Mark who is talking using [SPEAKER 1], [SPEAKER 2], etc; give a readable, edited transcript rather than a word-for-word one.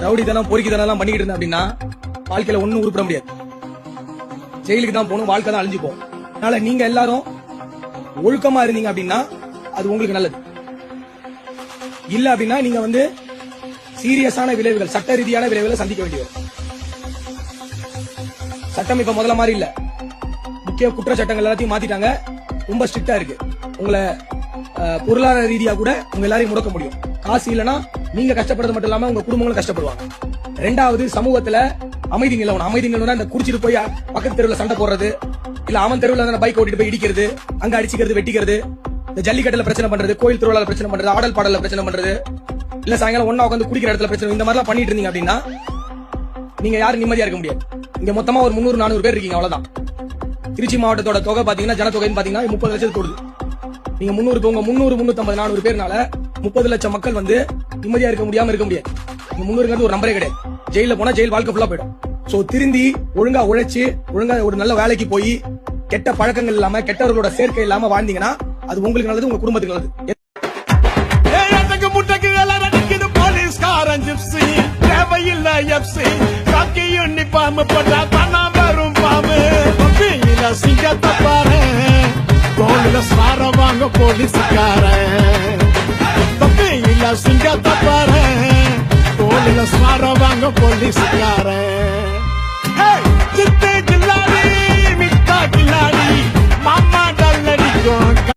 [SPEAKER 1] ரவுடித்தனம் பொறுக்கித்தனம் பண்ணிக்கிட்டு இருந்தேன் அப்படின்னா வாழ்க்கையில ஒண்ணும் உருப்பிட முடியாது. ஜெயிலுக்கு தான் போகணும், வாழ்க்கை தான் அழிஞ்சு போகும். அதனால நீங்க எல்லாரும் ஒழுக்கமா இருந்தீங்க அப்படின்னா அது உங்களுக்கு நல்லது. இல்ல அப்படின்னா நீங்க சீரியஸான விளைவுகள், சட்ட ரீதியான விளைவுகளை சந்திக்க வேண்டியது. சட்டம் இப்ப முதல்ல மாதிரி இல்ல. முக்கிய குற்றச்சட்டங்கள் எல்லாத்தையும் மாத்திட்டாங்க. ரொம்ப ஸ்ட்ரிக்டா இருக்கு. உங்களை பொருளாதார ரீதியா கூட உங்க எல்லாரையும் முடக்க முடியும். காசு இல்லைன்னா நீங்க கஷ்டப்படுறது மட்டும் இல்லாம உங்க குடும்பங்களும் கஷ்டப்படுவாங்க. ரெண்டாவது, சமூகத்துல அமைதி நிலவணும். அமைதி நிலவனா இந்த குடிச்சிட்டு போய் பக்கத்து தெருவில் சண்டை போடுறது, இல்ல அவன் தெருவில் பைக் ஓட்டிட்டு போய் இடிக்கிறது, அங்க அடிச்சுக்கிறது, வெட்டிக்கிறது, இந்த ஜல்லிக்கட்டுல பிரச்சனை பண்றது, கோயில் திருவிழால பிரச்சனை பண்றது, ஆடல் பாடல பிரச்சனை பண்றது, இல்ல சாயங்காலம் ஒன்னா உட்காந்து குடிக்கிற இடத்துல பிரச்சனை, இந்த மாதிரிலாம் பண்ணிட்டு இருந்தீங்க அப்படின்னா நீங்க யாரும் நிம்மதியா இருக்க முடியாது. இங்க மொத்தமா ஒரு 300-400 பேர் இருக்கீங்க, அவ்வளவுதான். திருச்சி மாவட்டத்தோட தொகை பாத்தீங்கன்னா, ஜனத்தொகைன்னு பாத்தீங்கன்னா 30 லட்சத்துக்கு தொடுது. நீங்க 300-350-400 பேர்னால 30 லட்சம் மக்கள் நிம்மதியா இருக்க முடியாம இருக்க முடியாது. 300 ஒரு நம்பரே கிடையாது. ஜெயில போனா ஜெயில் வாழ்க்கை ஃபுல்லா போயிடும். சோ திருந்தி ஒழுங்கா உழைச்சு ஒழுங்கா ஒரு நல்ல வேலைக்கு போய் கெட்ட பழக்கங்கள் இல்லாம கெட்டவர்களோட சேர்க்கை இல்லாம வாழ்ந்தீங்கன்னா அது உங்களுக்கு நல்லது, உங்க குடும்பத்துக்கு நல்லது.
[SPEAKER 2] போலீஸ்காரன் ஜிப்சி தேவையில்ல எப்சி காக்கி யூனிஃபார்ம் போட்டா தானா வரும் பாம்பு. தொப்பியில சிங்கத்தை பாரு, தோளில சார வாங்க போலீஸ்காரன். தொப்பியில சிங்கத்தை பாரு, தோளில சார வாங்க போலீஸ்காரன்.